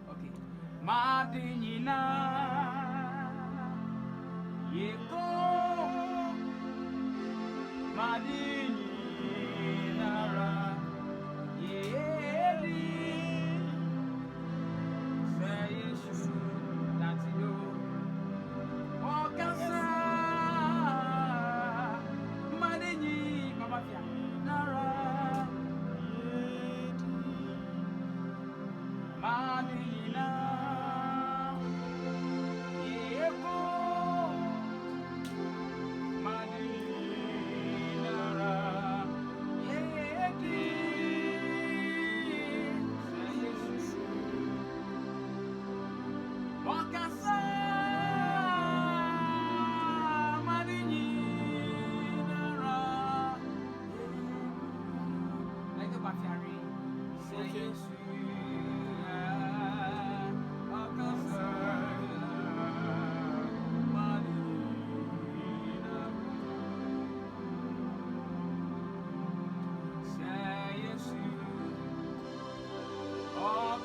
Okay. Madinina Yeko Madinina Yedi Say Yeshu Latino Okasa Madini Mama Fia Nara Madina Yeko Madina Yedi Wakasa Madina Like a Bafiari Say Yesu Say Yesu, oh,